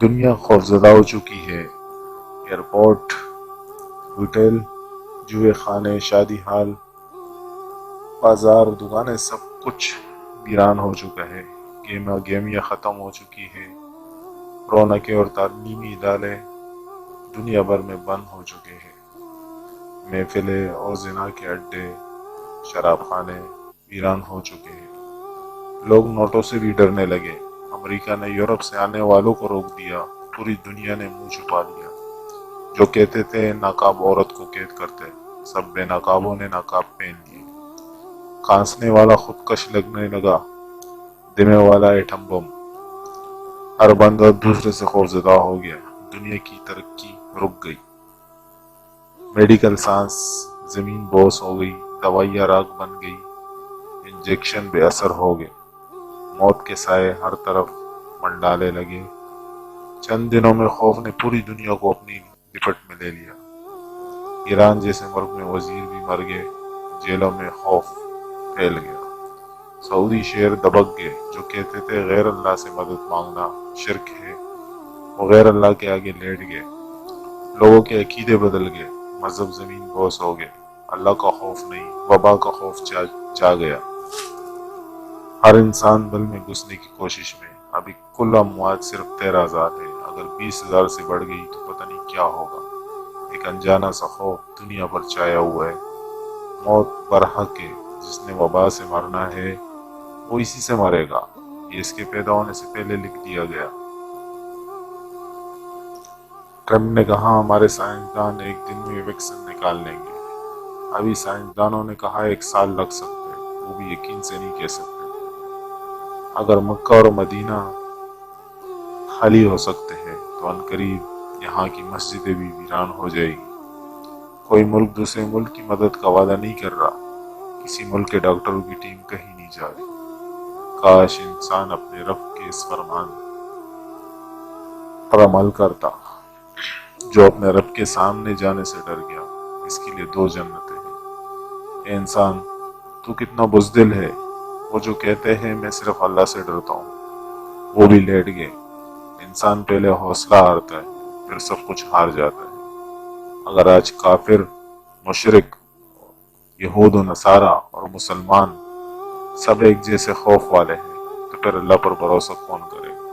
دنیا خوفزدہ ہو چکی ہے۔ ایئرپورٹ، ہوٹل، جوئے خانے، شادی ہال، بازار، دکانیں، سب کچھ ویران ہو چکا ہے۔ گیمیاں ختم ہو چکی ہے۔ رونقیں اور تعلیمی ادارے دنیا بھر میں بند ہو چکے ہیں۔ محفلیں اور زنا کے اڈے، شراب خانے ویران ہو چکے ہیں۔ لوگ نوٹوں سے بھی ڈرنے لگے۔ امریکہ نے یورپ سے آنے والوں کو روک دیا۔ پوری دنیا نے منہ چھپا لیا۔ جو کہتے تھے نقاب عورت کو قید کرتے، سب بے نقابوں نے نقاب پہن لیے۔ کانسنے والا خودکش لگنے لگا، دمے والا ایٹم بم۔ ہر بندہ دوسرے سے خوفزدہ ہو گیا۔ دنیا کی ترقی رک گئی۔ میڈیکل سائنس زمین بوس ہو گئی۔ دوائیاں راک بن گئی۔ انجیکشن بے اثر ہو گئے۔ موت کے سائے ہر طرف منڈالے لگے۔ چند دنوں میں خوف نے پوری دنیا کو اپنی لپٹ میں لے لیا۔ ایران جیسے ملک میں وزیر بھی مر گئے۔ جیلوں میں خوف پھیل گیا۔ سعودی شہر دبک گئے۔ جو کہتے تھے غیر اللہ سے مدد مانگنا شرک ہے، وہ غیر اللہ کے آگے لیٹ گئے۔ لوگوں کے عقیدے بدل گئے۔ مذہب زمین بوس ہو گئے۔ اللہ کا خوف نہیں، وبا کا خوف چھا گیا۔ ہر انسان بل میں گھسنے کی کوشش میں۔ ابھی کل اموات صرف 13,000 ہے۔ اگر 20,000 سے بڑھ گئی تو پتہ نہیں کیا ہوگا۔ ایک انجانا سا خوف دنیا پر چھایا ہوا ہے۔ موت برحق ہے۔ جس نے وبا سے مرنا ہے وہ اسی سے مرے گا۔ یہ اس کے پیدا ہونے سے پہلے لکھ دیا گیا۔ ٹرمپ نے کہا ہمارے سائنسدان ایک دن میں ویکسین نکال لیں گے۔ ابھی سائنسدانوں نے کہا 1 سال لگ سکتے ہیں، وہ بھی یقین سے نہیں کہہ سکتے۔ اگر مکہ اور مدینہ خالی ہو سکتے ہیں تو عنقریب یہاں کی مسجدیں بھی ویران ہو جائے گی۔ کوئی ملک دوسرے ملک کی مدد کا وعدہ نہیں کر رہا۔ کسی ملک کے ڈاکٹروں کی ٹیم کہیں نہیں جا رہی۔ کاش انسان اپنے رب کے اس فرمان پر عمل کرتا۔ جو اپنے رب کے سامنے جانے سے ڈر گیا، اس کے لیے 2 جنتیں ہیں۔ اے انسان، تو کتنا بزدل ہے۔ وہ جو کہتے ہیں میں صرف اللہ سے ڈرتا ہوں، وہ بھی لیٹ گئے۔ انسان پہلے حوصلہ ہارتا ہے، پھر سب کچھ ہار جاتا ہے۔ اگر آج کافر، مشرک، یہود و نصارہ اور مسلمان سب ایک جیسے خوف والے ہیں تو پھر اللہ پر بھروسہ کون کرے گا؟